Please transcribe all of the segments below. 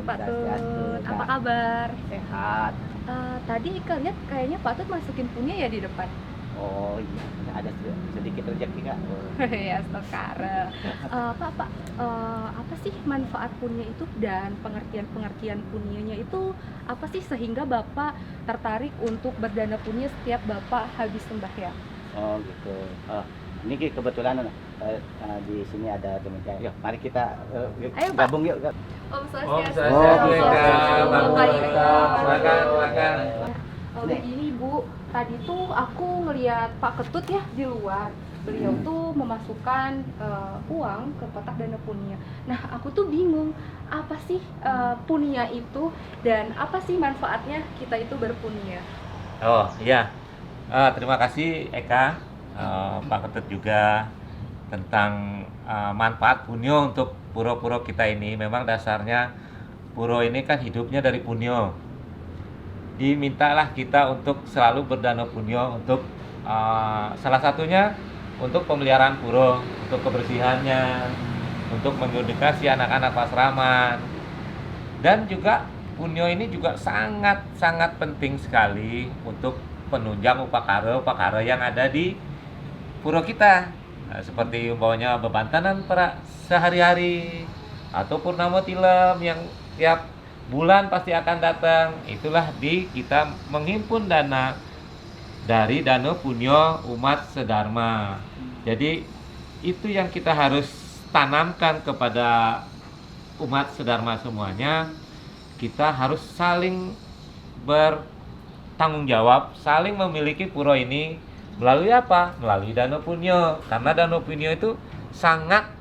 Pak Swastiastu. Tut. Apa kabar? Sehat. Tadi Ika lihat kayaknya Pak Tut masukin punya ya di depan. Oh iya, ada sedikit rezeki Kak. Oh. Ya, setokara. Pak, apa sih manfaat punya itu dan pengertian punyanya itu apa sih sehingga Bapak tertarik untuk berdana punya setiap Bapak habis sembahyang? Oh gitu. Ini kebetulan di sini ada teman saya. Yuk, mari kita Ayo, Pak. gabung yuk. Om Om Swastiastu. Swastiastu, Om Waalaikumsalam. Silakan. Begini Bu, tadi tuh aku ngelihat Pak Ketut ya di luar. Beliau tuh memasukkan uang ke kotak dana punya. Nah, aku tuh bingung apa sih punya itu dan apa sih manfaatnya kita itu berpunya? Oh iya, terima kasih Eka, Pak Ketut juga tentang manfaat punyo untuk puro-puro kita ini. Memang dasarnya puro ini kan hidupnya dari punyo. Dimintalah kita untuk selalu berdana punyo untuk salah satunya untuk pemeliharaan puro, untuk kebersihannya, untuk mengedukasi anak-anak pasraman, dan juga punyo ini juga sangat penting sekali untuk penunjang upakara yang ada di puro kita. Nah, seperti umpamanya bebantanan para sehari-hari atau purnama tilam yang tiap bulan pasti akan datang. Itulah kita menghimpun dana dari dana punyo umat sedharma. Jadi itu yang kita harus tanamkan kepada umat sedharma semuanya. Kita harus saling bertanggung jawab, saling memiliki puro ini melalui apa? Melalui dana punyo. Karena dana punyo itu sangat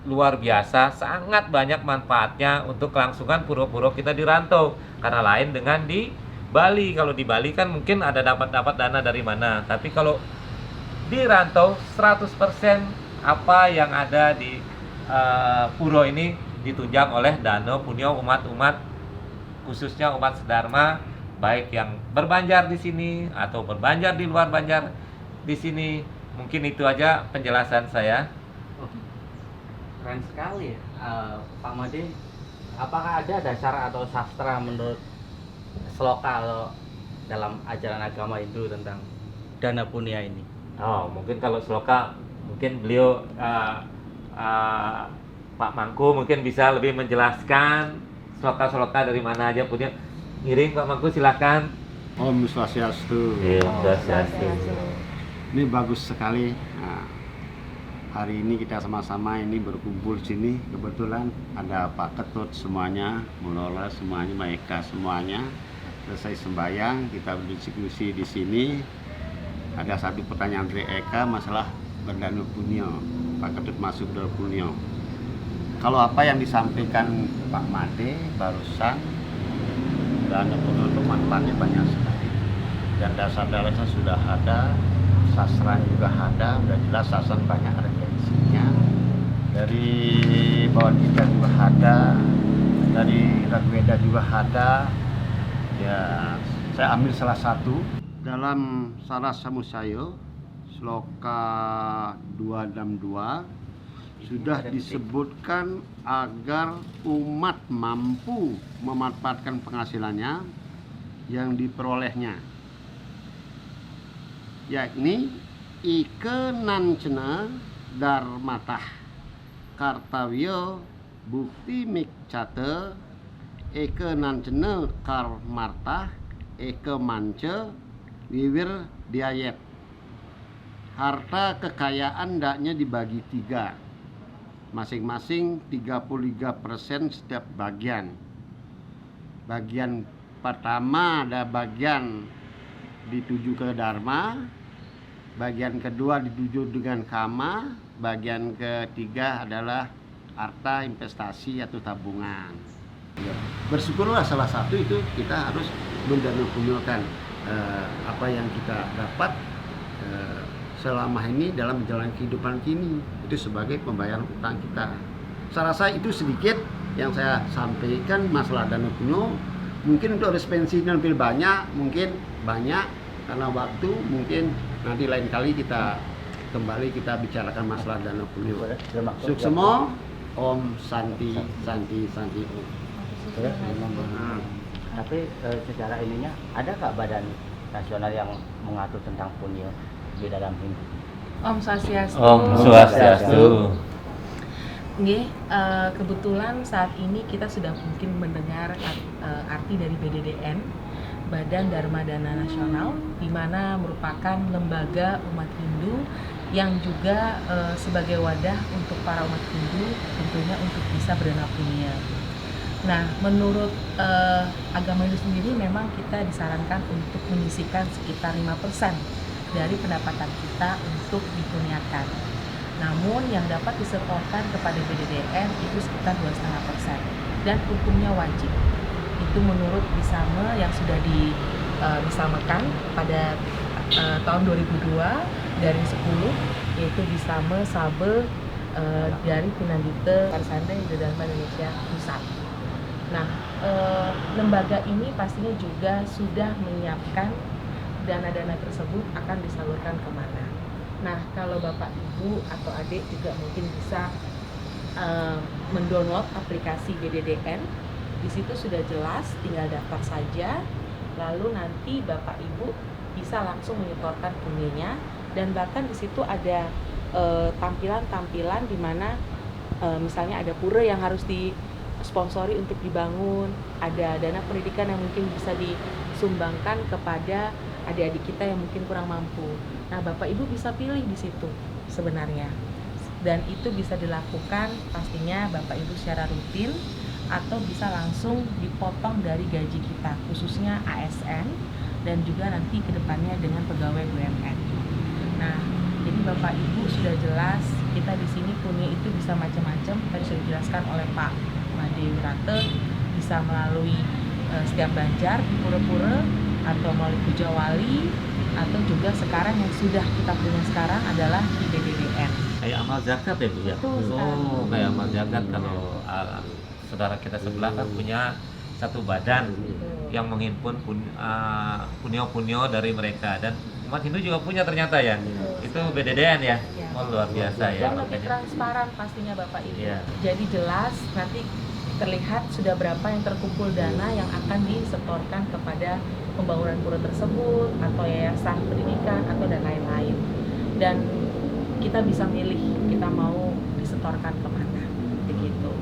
luar biasa, sangat banyak manfaatnya untuk kelangsungan puro-puro kita di rantau. Karena lain dengan di Bali. Kalau di Bali kan mungkin ada dapat dana dari mana. Tapi kalau di rantau 100% apa yang ada di puro ini ditunjang oleh dana punyo umat-umat, khususnya umat sedharma, baik yang berbanjar di sini atau berbanjar di luar Banjar di sini. Mungkin itu aja penjelasan saya. Keren sekali ya, Pak Made. Apakah ada dasar atau sastra menurut sloka atau dalam ajaran agama Hindu tentang dana punya ini? Oh, mungkin kalau sloka, mungkin beliau Pak Mangku mungkin bisa lebih menjelaskan sloka-sloka dari mana aja punya. Ngiring Pak Mangku, silakan. Om Swastiastu. Ini bagus sekali. Nah, hari ini kita sama-sama ini berkumpul sini. Kebetulan ada Pak Ketut semuanya, Mulola semuanya, Mbak Eka semuanya. Selesai sembahyang, kita berdiskusi di sini. Ada satu pertanyaan dari Eka masalah berdana punyo. Pak Ketut masuk berdana punyo. Kalau apa yang disampaikan Pak Made barusan, dana punyo itu manfaatnya banyak sekali. Dan dasar-dasarnya sudah ada, sastra juga ada, sudah jelas sastra banyak referensinya. Dari Bawah Gita juga ada, dari Rigveda juga ada. Ya, saya ambil salah satu dalam Sarasa Musayo sloka 262 sudah disebutkan agar umat mampu memanfaatkan penghasilannya yang diperolehnya, yakni ike nancena darmatah kartawyo bukti mikcate eke nancena karmartah eke mance wiwir diayet. Harta kekayaan hendaknya dibagi 3, masing-masing 33% setiap bagian. Bagian pertama ada bagian dituju ke dharma, bagian kedua dituju dengan kama, bagian ketiga adalah harta investasi atau tabungan. Bersyukurlah salah satu itu kita harus mendana punyokan apa yang kita dapat selama ini dalam menjalani kehidupan kini, itu sebagai pembayaran utang kita. Saya rasa itu sedikit yang saya sampaikan masalah dana punyo. Mungkin untuk respensi lebih banyak, mungkin banyak karena waktu, mungkin nanti lain kali kita kembali kita bicarakan masalah dana punyo. Suksemo, Om Santi Santi Santi Om. Ya, 50. Tapi secara ininya ada nggak badan nasional yang mengatur tentang punio di dalam Hindu? Om Swastiastu. Om Swastiastu. Nggih, kebetulan saat ini kita sudah mungkin mendengar arti dari BDDN, Badan Dharma Dana Nasional, di mana merupakan lembaga umat Hindu yang juga sebagai wadah untuk para umat Hindu tentunya untuk bisa berdana punya. Nah, menurut agama Hindu sendiri memang kita disarankan untuk menyisihkan sekitar 5% dari pendapatan kita untuk dipunyakan. Namun yang dapat disetorkan kepada BDDN itu sekitar 2,5% dan hukumnya wajib. Itu menurut Bisame yang sudah dibisamekan pada tahun 2002 dari 10, yaitu Bisame Sabe dari Pinandite Parsanda Hindu Dharma Indonesia Pusat. Nah, lembaga ini pastinya juga sudah menyiapkan dana-dana tersebut akan disalurkan kemana. Nah, kalau Bapak Ibu atau adik juga mungkin bisa mendownload aplikasi BDDN. Di situ sudah jelas, tinggal daftar saja. Lalu nanti Bapak Ibu bisa langsung menyetorkan punyanya, dan bahkan di situ ada tampilan-tampilan di mana misalnya ada pura yang harus disponsori untuk dibangun, ada dana pendidikan yang mungkin bisa disumbangkan kepada adik-adik kita yang mungkin kurang mampu. Nah, Bapak Ibu bisa pilih di situ sebenarnya. Dan itu bisa dilakukan pastinya Bapak Ibu secara rutin atau bisa langsung dipotong dari gaji kita, khususnya ASN dan juga nanti kedepannya dengan pegawai BUMN. Nah, jadi Bapak Ibu sudah jelas kita di sini punya itu bisa macam-macam. Tadi sudah dijelaskan oleh Pak Made Wirate, bisa melalui setiap banjar di pura-pura atau melalui puja wali, atau juga sekarang yang sudah kita punya sekarang adalah di BDDN. Kayak amal zakat ya Bu ya? Betul sekali. Oh, kayak amal zakat. Kalau saudara kita sebelah kan punya satu badan yang menghimpun punyo-punyo dari mereka, dan umat Hindu juga punya ternyata ya. Itu BDDN ya? Ya. Oh, luar biasa ya. Dan lebih Makanya. transparan pastinya Bapak Ibu. Iya. Jadi jelas nanti terlihat sudah berapa yang terkumpul dana yang akan disetorkan kepada pembangunan pura tersebut atau yayasan pendidikan atau dan lain-lain. Dan kita bisa milih kita mau disetorkan kemana, begitu.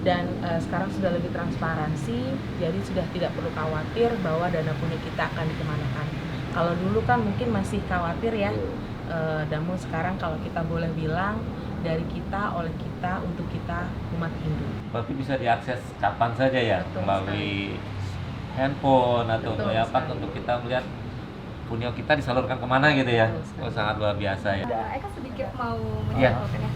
Dan sekarang sudah lebih transparansi, jadi sudah tidak perlu khawatir bahwa dana punya kita akan dikemanakan. Kalau dulu kan mungkin masih khawatir ya, namun sekarang kalau kita boleh bilang dari kita, oleh kita, untuk kita umat Hindu. Tapi bisa diakses kapan saja ya, Betul melalui handphone atau Betul melalui apa, sekali. untuk kita melihat punya kita disalurkan kemana gitu ya. Betul sekali. Oh, sangat luar biasa ya. Eka sedikit mau Iya. menyampaikan ya.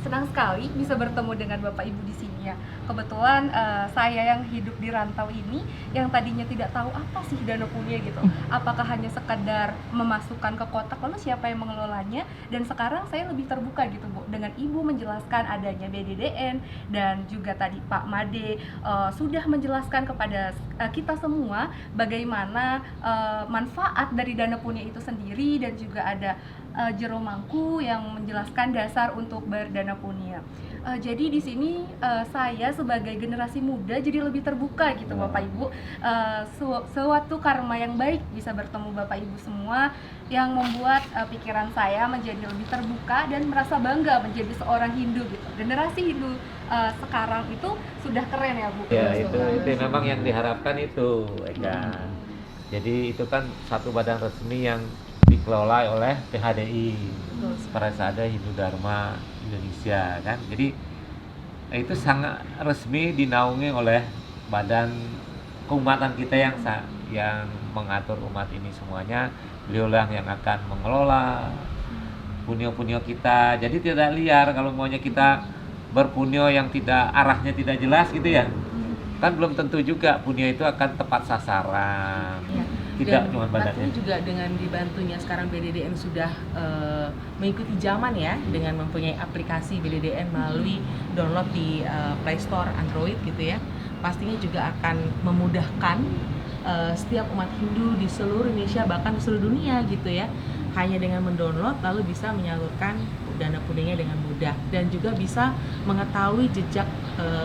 Senang sekali bisa bertemu dengan Bapak Ibu di sini ya. Kebetulan saya yang hidup di rantau ini, yang tadinya tidak tahu apa sih dana punya gitu. Apakah hanya sekadar memasukkan ke kotak lalu siapa yang mengelolanya, dan sekarang saya lebih terbuka gitu Bu, dengan Ibu menjelaskan adanya BDDN, dan juga tadi Pak Made sudah menjelaskan kepada kita semua bagaimana manfaat dari dana punya itu sendiri, dan juga ada Jero Mangku yang menjelaskan dasar untuk berdana punya. Jadi di sini saya sebagai generasi muda jadi lebih terbuka gitu Bapak Ibu. Suatu karma yang baik bisa bertemu Bapak Ibu semua, yang membuat pikiran saya menjadi lebih terbuka dan merasa bangga menjadi seorang Hindu gitu. Generasi Hindu sekarang itu sudah keren ya Bu. Ya, itu memang yang diharapkan itu, Eka. Jadi itu kan satu badan resmi yang dikelola oleh PHDI, Parasada Hindu Dharma Indonesia kan. Jadi itu sangat resmi dinaungi oleh badan keumatan kita yang mengatur umat ini semuanya. Beliaulah yang akan mengelola punyo-punyo kita. Jadi tidak liar kalau maunya kita berpunyo yang tidak arahnya tidak jelas gitu ya. Kan belum tentu juga punyo itu akan tepat sasaran. Ya. Tidak Dan cuma badannya. pastinya juga dengan dibantunya sekarang BDDN sudah mengikuti zaman ya, dengan mempunyai aplikasi BDDN melalui download di Play Store Android gitu ya. Pastinya juga akan memudahkan setiap umat Hindu di seluruh Indonesia, bahkan di seluruh dunia gitu ya, hanya dengan mendownload lalu bisa menyalurkan dana kuningnya dengan mudah, dan juga bisa mengetahui jejak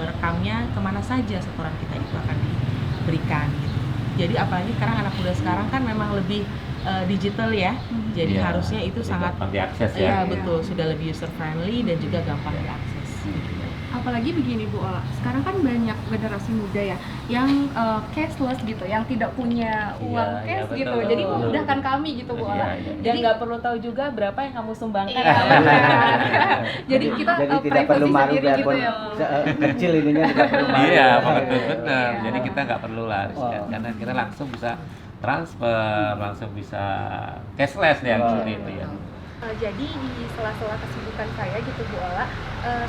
rekamnya kemana saja setoran kita itu akan diberikan gitu. Jadi apalagi sekarang anak muda sekarang kan memang lebih digital ya, jadi Iya, harusnya itu jadi sangat gampang diakses ya. ya betul, sudah lebih user friendly dan juga gampang diakses. Apalagi begini Bu Ola, sekarang kan banyak generasi muda ya yang cashless gitu, yang tidak punya uang Iya, cash iya, gitu, betul. jadi memudahkan kami gitu Bu Ola. Iya, iya. Dan nggak perlu tahu juga berapa yang kamu sumbangkan. Iya, benar. Jadi kita jadi tidak privacy perlu malu sendiri gitu biarpun ya. kecil ininya tidak perlu malu. Iya, benar. Iya. Jadi kita nggak perlu lah Wow. karena kita langsung bisa transfer, langsung bisa cashless ya Wow. seperti itu ya. Jadi di sela-sela kesibukan saya gitu Bu Ola,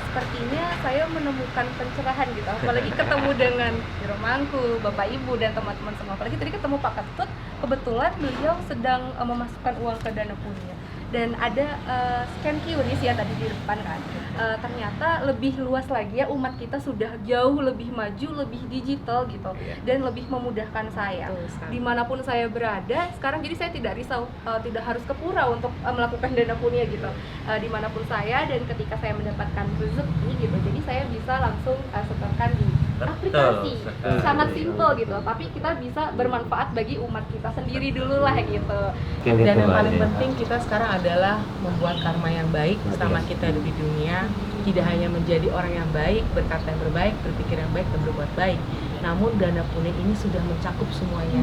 sepertinya saya menemukan pencerahan gitu, apalagi ketemu dengan Biro Mangku, Bapak Ibu dan teman-teman semua. Apalagi tadi ketemu Pak Ketut, kebetulan beliau sedang memasukkan uang ke dana punya. Dan ada scan QRIS ya tadi di depan kan, ternyata lebih luas lagi ya, umat kita sudah jauh lebih maju, lebih digital gitu, dan lebih memudahkan saya. Betul sekali. Dimanapun saya berada sekarang, jadi saya tidak risau, tidak harus ke pura untuk melakukan dana punya gitu, dimanapun saya, dan ketika saya mendapatkan rezeki gitu, jadi saya bisa langsung setorkan di aplikasi. sekali. Sangat simple gitu, tapi kita bisa bermanfaat bagi umat kita sendiri dulu lah gitu. Dan yang paling penting kita sekarang adalah membuat karma yang baik selama kita hidup di dunia. Tidak hanya menjadi orang yang baik, berkata yang berbaik, berpikir yang baik, dan berbuat baik. Namun dana punya ini sudah mencakup semuanya.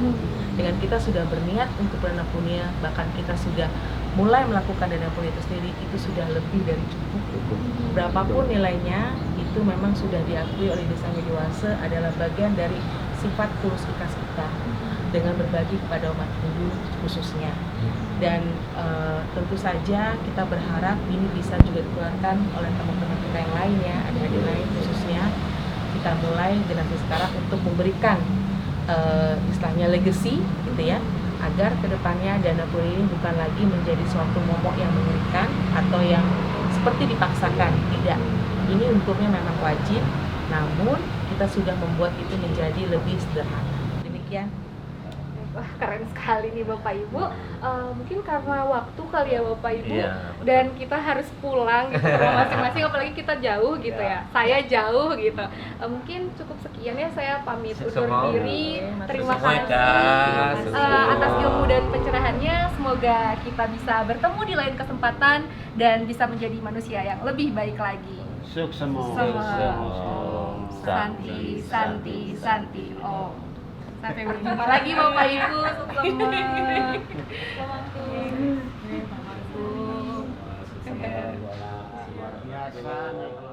Dengan kita sudah berniat untuk dana punya, bahkan kita sudah mulai melakukan dana punya itu sendiri, itu sudah lebih dari cukup. Berapapun nilainya, itu memang sudah diakui oleh Desa Mediwase adalah bagian dari sifat tulus ikhlas kita dengan berbagi kepada umat Hindu khususnya. Dan tentu saja kita berharap ini bisa juga dikeluarkan oleh teman-teman kita yang lain ya, adik-adik lain khususnya. Kita mulai generasi sekarang untuk memberikan istilahnya legacy gitu ya, agar kedepannya dana punya ini bukan lagi menjadi suatu momok yang mengerikan atau yang seperti dipaksakan. Tidak, ini hukumnya memang wajib, namun kita sudah membuat itu menjadi lebih sederhana. Demikian. Wah, keren sekali nih Bapak Ibu. Mungkin karena waktu kali ya Bapak Ibu, Iya. dan kita harus pulang gitu ke rumah masing-masing, apalagi kita jauh gitu ya. Saya jauh gitu. Mungkin cukup sekian ya, saya pamit undur Semoga- diri. Terima Semoga, kasih atas ilmu dan pencerahannya. Semoga kita bisa bertemu di lain kesempatan dan bisa menjadi manusia yang lebih baik lagi. Sukses Om Santi, Santi, Santi. Om. Sampai berjumpa lagi Bapak Ibu semua. Luar biasa.